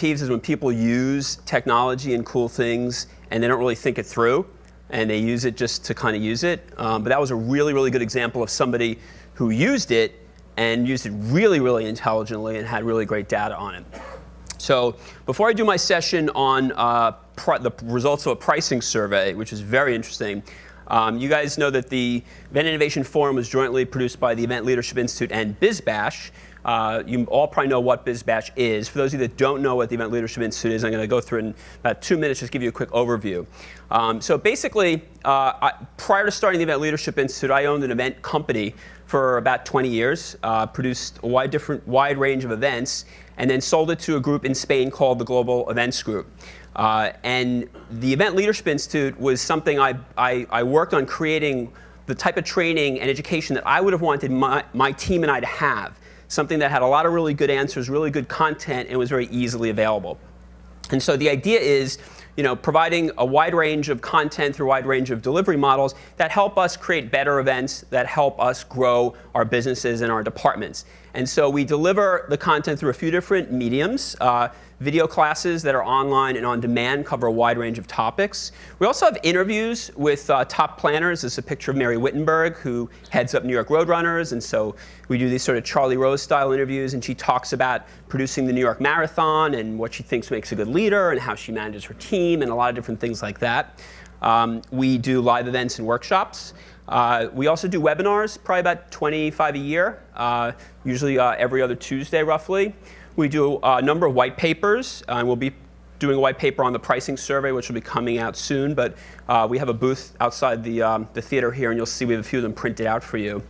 peeves is when people use technology and cool things and they don't really think it through, and they use it just to kind of use it. But that was a really, really good example of somebody who used it and used it really, really intelligently and had really great data on it. So before I do my session on the results of a pricing survey, which is very interesting, you guys know that the Event Innovation Forum was jointly produced by the Event Leadership Institute and BizBash. You all probably know what BizBash is. For those of you that don't know what the Event Leadership Institute is, I'm going to go through in about 2 minutes, just give you a quick overview. So basically, prior to starting the Event Leadership Institute, I owned an event company for about 20 years, produced a wide range of events, and then sold it to a group in Spain called the Global Events Group. And the Event Leadership Institute was something I worked on creating the type of training and education that I would have wanted my team and I to have. Something that had a lot of really good answers, really good content, and was very easily available. And so the idea is, providing a wide range of content through a wide range of delivery models that help us create better events, that help us grow our businesses and our departments. And so we deliver the content through a few different mediums. Video classes that are online and on demand cover a wide range of topics. We also have interviews with top planners. This is a picture of Mary Wittenberg, who heads up New York Roadrunners. And so we do these sort of Charlie Rose-style interviews. And she talks about producing the New York Marathon and what she thinks makes a good leader and how she manages her team and a lot of different things like that. We do live events and workshops. We also do webinars, probably about 25 a year, usually every other Tuesday, roughly. We do a number of white papers, and we'll be doing a white paper on the pricing survey, which will be coming out soon. But we have a booth outside the theater here, and you'll see we have a few of them printed out for you.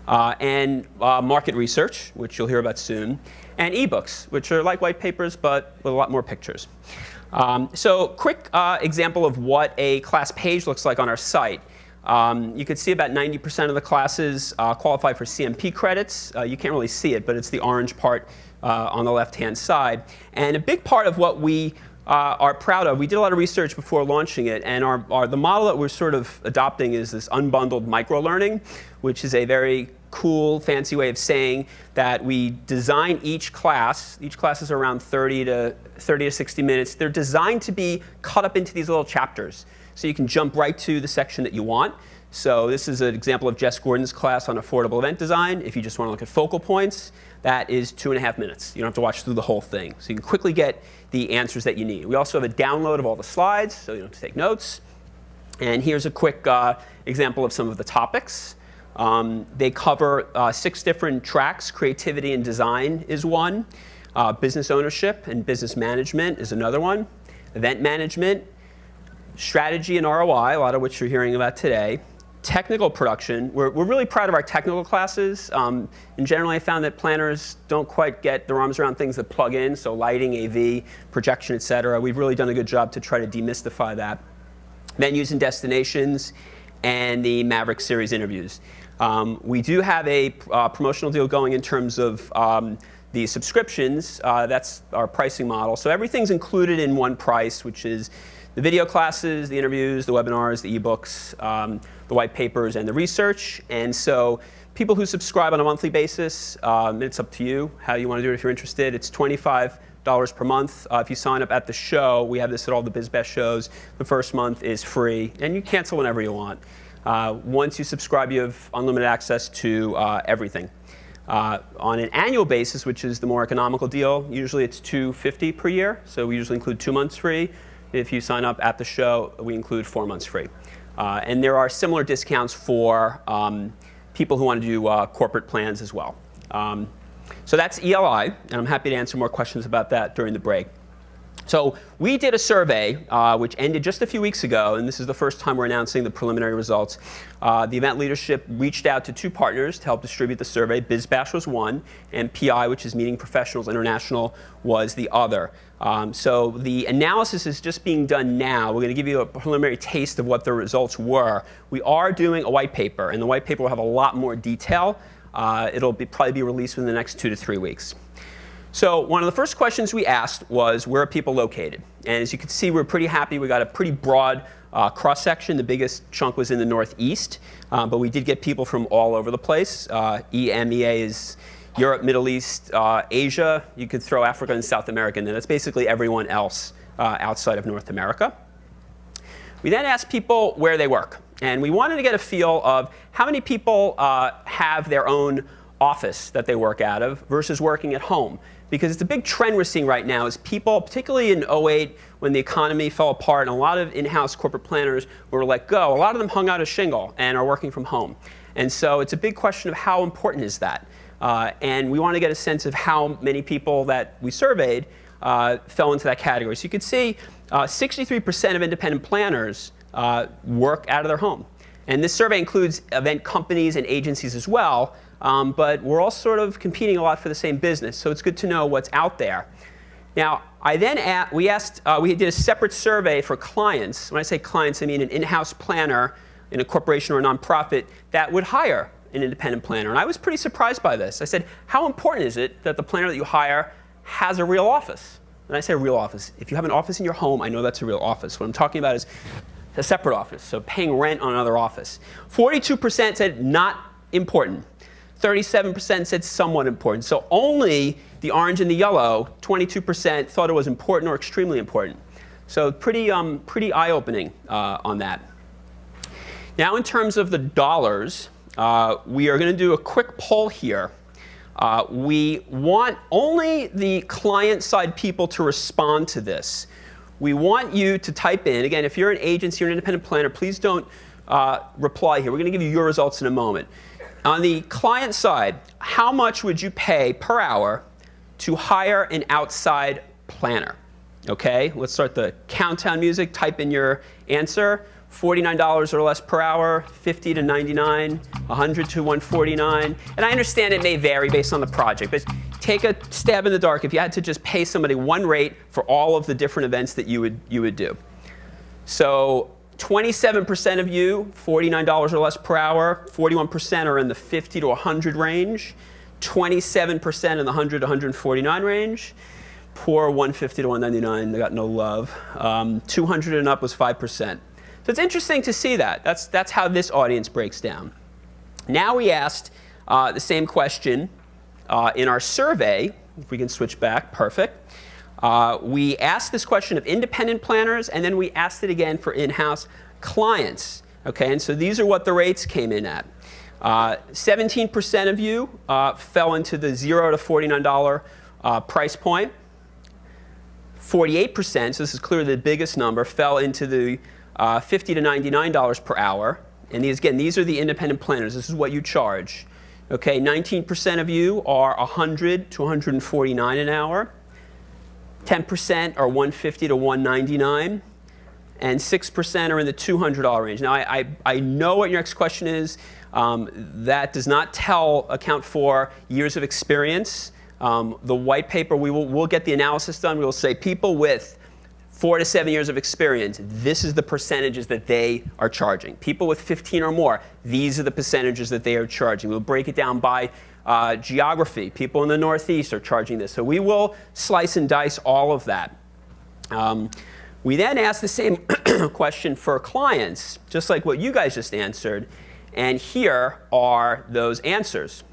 And market research, which you'll hear about soon, and ebooks, which are like white papers, but with a lot more pictures. So quick example of what a class page looks like on our site. You can see about 90% of the classes qualify for CMP credits. You can't really see it, but it's the orange part on the left-hand side. And a big part of what we are proud of, we did a lot of research before launching it, and the model that we're sort of adopting is this unbundled microlearning, which is a very cool, fancy way of saying that we design each class is around 30 to 60 minutes. They're designed to be cut up into these little chapters. So you can jump right to the section that you want. So this is an example of Jess Gordon's class on affordable event design. If you just want to look at focal points, that is 2.5 minutes. You don't have to watch through the whole thing. So you can quickly get the answers that you need. We also have a download of all the slides, so you don't have to take notes. And here's a quick example of some of the topics. They cover 6 different tracks. Creativity and design is one. Business ownership and business management is another one. Event management. Strategy and ROI, a lot of which you're hearing about today. Technical production, we're really proud of our technical classes. In general, I found that planners don't quite get their arms around things that plug in, so lighting, AV, projection, et cetera. We've really done a good job to try to demystify that. Venues and destinations, and the Maverick Series interviews. We do have a promotional deal going in terms of the subscriptions. That's our pricing model. So everything's included in one price, which is the video classes, the interviews, the webinars, the ebooks, the white papers, and the research. And so people who subscribe on a monthly basis, it's up to you how you want to do it if you're interested. It's $25 per month. If you sign up at the show, we have this at all the BizBash shows. The first month is free, and you cancel whenever you want. Once you subscribe, you have unlimited access to everything. On an annual basis, which is the more economical deal, usually it's $250 per year. So we usually include 2 months free. If you sign up at the show, we include 4 months free. And there are similar discounts for people who want to do corporate plans as well. So that's ELI, and I'm happy to answer more questions about that during the break. So we did a survey which ended just a few weeks ago, and this is the first time we're announcing the preliminary results. The event leadership reached out to 2 partners to help distribute the survey. BizBash was one, and PI, which is Meeting Professionals International, was the other. So the analysis is just being done now. We're going to give you a preliminary taste of what the results were. We are doing a white paper, and the white paper will have a lot more detail. It'll probably be released within the next 2 to 3 weeks. So one of the first questions we asked was, where are people located? And as you can see, we're pretty happy. We got a pretty broad cross-section. The biggest chunk was in the Northeast, but we did get people from all over the place. EMEA is Europe, Middle East, Asia. You could throw Africa and South America in there. That's basically everyone else outside of North America. We then asked people where they work. And we wanted to get a feel of how many people have their own office that they work out of versus working at home. Because it's a big trend we're seeing right now is people, particularly in '08 when the economy fell apart and a lot of in-house corporate planners were let go, a lot of them hung out a shingle and are working from home. And so it's a big question of how important is that? And we want to get a sense of how many people that we surveyed fell into that category. So you could see 63% of independent planners work out of their home. And this survey includes event companies and agencies as well, but we're all sort of competing a lot for the same business, so it's good to know what's out there. Now, we did a separate survey for clients. When I say clients, I mean an in-house planner in a corporation or a nonprofit that would hire an independent planner. And I was pretty surprised by this. I said, how important is it that the planner that you hire has a real office? And I say a real office. If you have an office in your home, I know that's a real office. What I'm talking about is a separate office, so paying rent on another office. 42% said not important. 37% said somewhat important. So only the orange and the yellow, 22%, thought it was important or extremely important. So pretty eye-opening on that. Now in terms of the dollars, we are going to do a quick poll here. We want only the client-side people to respond to this. We want you to type in, again, if you're an agency or an independent planner, please don't reply here. We're going to give you your results in a moment. On the client side, how much would you pay per hour to hire an outside planner? Okay, let's start the countdown music. Type in your answer. $49 or less per hour, $50 to $99, $100 to $149. And I understand it may vary based on the project, but take a stab in the dark if you had to just pay somebody one rate for all of the different events that you would do. So 27% of you, $49 or less per hour. 41% are in the 50 to 100 range. 27% in the 100 to 149 range. Poor 150 to 199, they got no love. 200 and up was 5%. So it's interesting to see that. That's how this audience breaks down. Now we asked the same question in our survey. If we can switch back, perfect. We asked this question of independent planners, and then we asked it again for in-house clients. Okay, and so these are what the rates came in at. 17% of you fell into the $0 to $49 price point. 48%, so this is clearly the biggest number, fell into the $50 to $99 per hour. And these are the independent planners. This is what you charge. Okay, 19% of you are $100 to $149 an hour. 10% are $150 to $199. And 6% are in the $200 range. Now, I know what your next question is. That does not account for years of experience. The white paper, we'll get the analysis done. We will say people with 4 to 7 years of experience, this is the percentages that they are charging. People with 15 or more, these are the percentages that they are charging. We'll break it down by geography. People in the Northeast are charging this. So we will slice and dice all of that. We then ask the same question for clients, just like what you guys just answered. And here are those answers.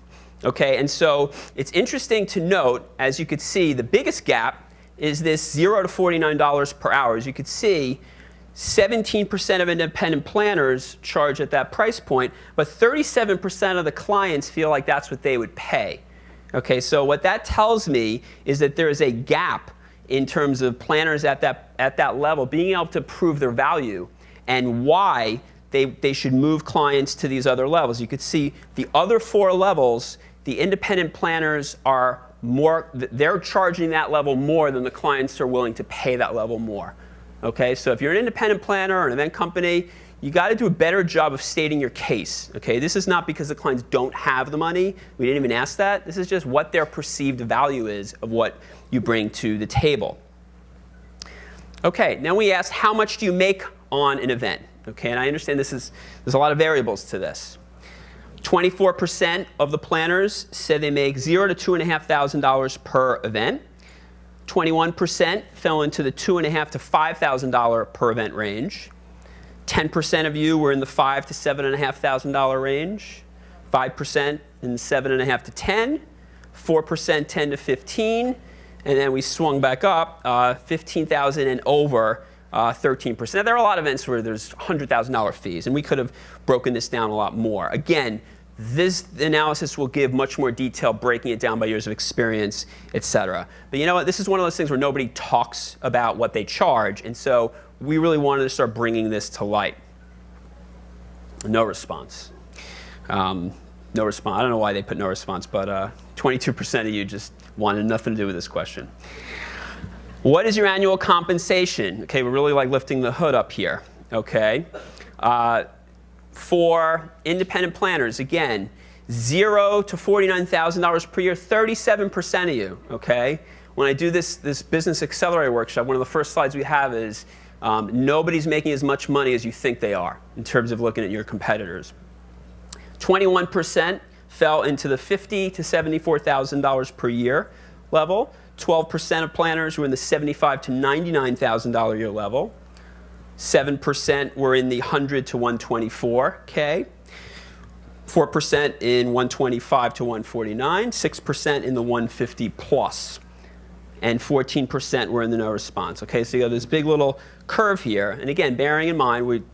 Okay, and so it's interesting to note, as you could see, the biggest gap is this $0 to $49 per hour. As you could see, 17% of independent planners charge at that price point, but 37% of the clients feel like that's what they would pay. Okay, so what that tells me is that there is a gap in terms of planners at that level being able to prove their value and why they should move clients to these other levels. You could see the other 4 levels, the independent planners are they're charging that level more than the clients are willing to pay that level more. Okay, so if you're an independent planner or an event company, you got to do a better job of stating your case. Okay, this is not because the clients don't have the money. We didn't even ask that. This is just what their perceived value is of what you bring to the table. Okay, now we asked how much do you make on an event? Okay, and I understand there's a lot of variables to this. 24% of the planners said they make $0 to $2,500 per event. 21% fell into the $2,500 to $5,000 per event range. 10% of you were in the $5,000 to $7,500 range. 5% in the $7,500 to $10,000. 4%, 10 to 15, and then we swung back up, 15,000 and over, 13%. Now, there are a lot of events where there's $100,000 fees, and we could have broken this down a lot more. Again, this analysis will give much more detail, breaking it down by years of experience, et cetera. But you know what? This is one of those things where nobody talks about what they charge, and so we really wanted to start bringing this to light. No response. No response. I don't know why they put no response, but 22% of you just wanted nothing to do with this question. What is your annual compensation? Okay, we're really like lifting the hood up here. Okay. For independent planners, again, $0 to $49,000 per year, 37% of you. Okay. When I do this business accelerator workshop, one of the first slides we have is nobody's making as much money as you think they are in terms of looking at your competitors. 21% fell into the $50,000 to $74,000 per year level. 12% of planners were in the $75,000 to $99,000 a year level. 7% were in the $100,000 to $124K. 4% in $125,000 to $149,000. 6% in the $150,000 plus. And 14% were in the no response. Okay, so you have this big little curve here. And again, bearing in mind,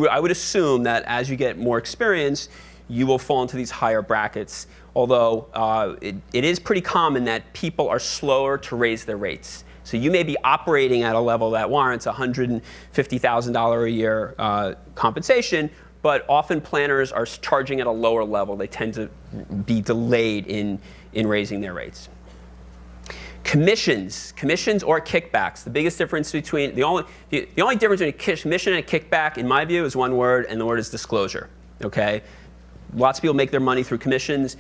I would assume that as you get more experience, you will fall into these higher brackets. Although it is pretty common that people are slower to raise their rates. So you may be operating at a level that warrants $150,000 a year compensation, but often planners are charging at a lower level. They tend to be delayed in raising their rates. Commissions or kickbacks. The biggest difference between the only difference between a commission and a kickback, in my view, is one word, and the word is disclosure. Okay, lots of people make their money through commissions.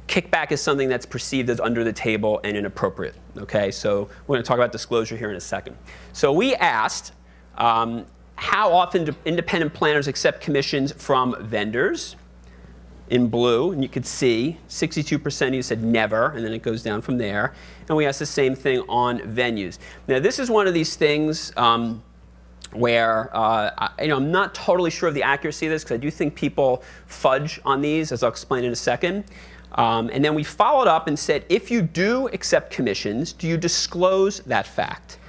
Kickback is something that's perceived as under the table and inappropriate. Okay, so we're going to talk about disclosure here in a second. So we asked, how often do independent planners accept commissions from vendors? In blue, and you could see 62% of you said never, and then it goes down from there. And we asked the same thing on venues. Now, this is one of these things where I'm not totally sure of the accuracy of this, because I do think people fudge on these, as I'll explain in a second. And then we followed up and said, if you do accept commissions, do you disclose that fact?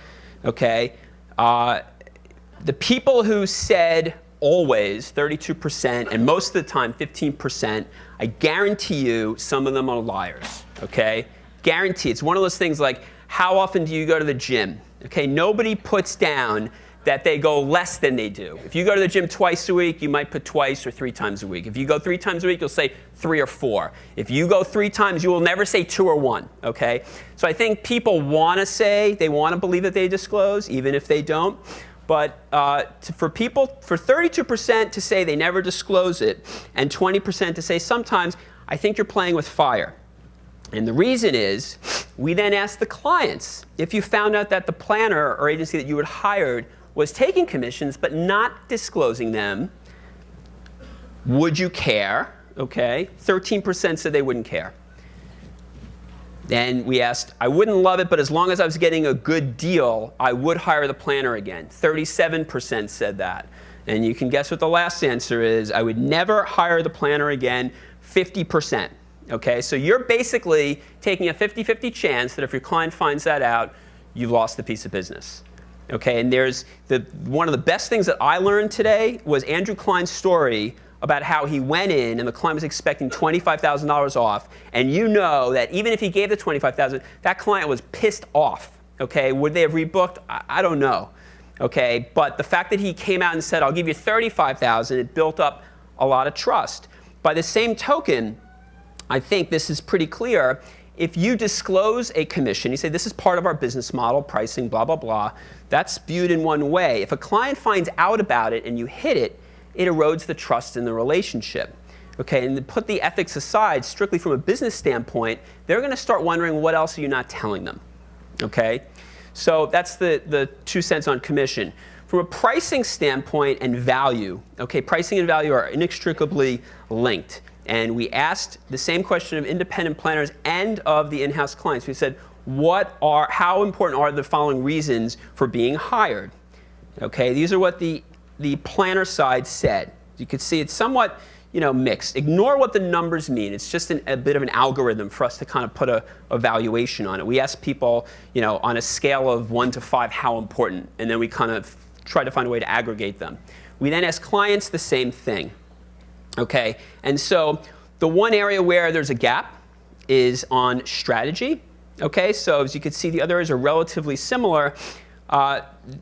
Okay. The people who said always, 32%, and most of the time, 15%, I guarantee you some of them are liars. Okay. Guarantee. It's one of those things like, how often do you go to the gym? Okay. Nobody puts down that they go less than they do. If you go to the gym twice a week, you might put twice or 3 times a week. If you go 3 times a week, you'll say 3 or 4. If you go 3 times, you will never say 2 or 1. Okay? So I think people want to say, they want to believe that they disclose, even if they don't. But for 32% to say they never disclose it, and 20% to say sometimes, I think you're playing with fire. And the reason is, we then asked the clients, if you found out that the planner or agency that you had hired was taking commissions but not disclosing them, would you care? Okay, 13% said they wouldn't care. Then we asked, I wouldn't love it, but as long as I was getting a good deal, I would hire the planner again. 37% said that. And you can guess what the last answer is. I would never hire the planner again, 50%. Okay, so you're basically taking a 50-50 chance that if your client finds that out, you've lost the piece of business. Okay, and there's one of the best things that I learned today was Andrew Klein's story about how he went in and the client was expecting $25,000 off, and you know that even if he gave the $25,000, that client was pissed off. Okay, would they have rebooked? I don't know. Okay, but the fact that he came out and said, I'll give you $35,000, it built up a lot of trust. By the same token, I think this is pretty clear. If you disclose a commission, you say this is part of our business model, pricing, blah, blah, blah, that's viewed in one way. If a client finds out about it and you hit it, it erodes the trust in the relationship. Okay, and to put the ethics aside, strictly from a business standpoint, they're going to start wondering what else are you not telling them. Okay, so that's the 2 cents on commission. From a pricing standpoint and value, okay, pricing and value are inextricably linked. And we asked the same question of independent planners and of the in-house clients. We said, how important are the following reasons for being hired? Okay, these are what the planner side said. You could see it's somewhat mixed. Ignore what the numbers mean. It's just a bit of an algorithm for us to kind of put a valuation on it. We ask people, on a scale of 1 to 5, how important, and then we kind of try to find a way to aggregate them. We then ask clients the same thing. Okay, and so the one area where there's a gap is on strategy. Okay, so as you can see, the other areas are relatively similar.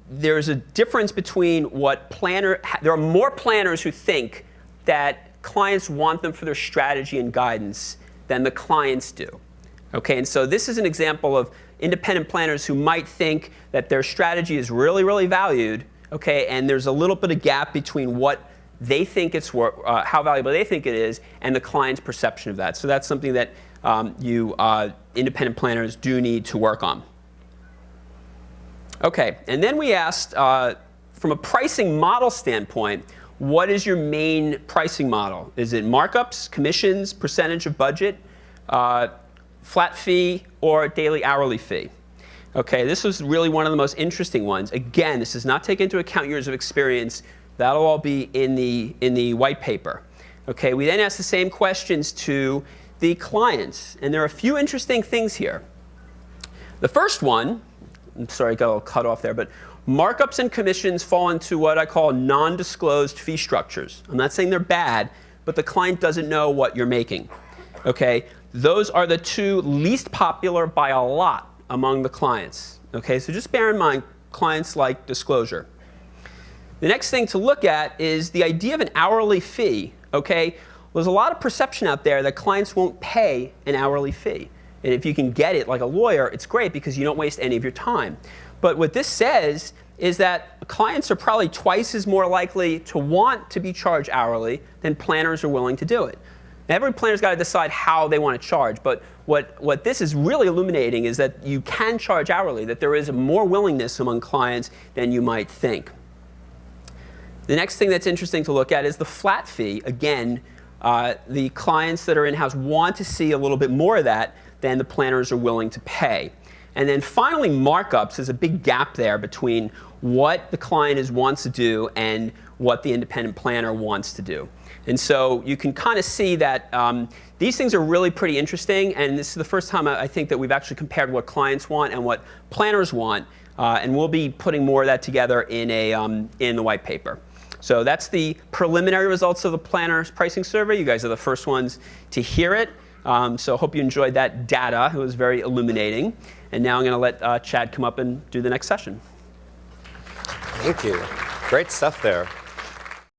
There's a difference between there are more planners who think that clients want them for their strategy and guidance than the clients do. Okay, and so this is an example of independent planners who might think that their strategy is really, really valued, okay, and there's a little bit of gap between what they think it's worth, how valuable they think it is, and the client's perception of that. So that's something that independent planners do need to work on. Okay, and then we asked, from a pricing model standpoint, what is your main pricing model? Is it markups, commissions, percentage of budget, flat fee, or daily hourly fee? Okay, this was really one of the most interesting ones. Again, this does not take into account years of experience. That'll all be in the white paper. Okay, we then asked the same questions to the clients, and there are a few interesting things here. The first one, I'm sorry, I got a little cut off there, but markups and commissions fall into what I call non-disclosed fee structures. I'm not saying they're bad, but the client doesn't know what you're making. Okay, those are the two least popular by a lot among the clients. Okay, so just bear in mind, clients like disclosure. The next thing to look at is the idea of an hourly fee. Okay, there's a lot of perception out there that clients won't pay an hourly fee. And if you can get it like a lawyer, it's great because you don't waste any of your time. But what this says is that clients are probably twice as more likely to want to be charged hourly than planners are willing to do it. Now, every planner's got to decide how they want to charge, but what this is really illuminating is that you can charge hourly, that there is more willingness among clients than you might think. The next thing that's interesting to look at is the flat fee. Again, the clients that are in-house want to see a little bit more of that than the planners are willing to pay. And then finally, markups. There's a big gap there between what the client wants to do and what the independent planner wants to do. And so you can kind of see that these things are really pretty interesting, and this is the first time I think that we've actually compared what clients want and what planners want, and we'll be putting more of that together in the white paper. So that's the preliminary results of the Planners Pricing Survey. You guys are the first ones to hear it. So I hope you enjoyed that data. It was very illuminating. And now I'm going to let Chad come up and do the next session. Thank you. Great stuff there.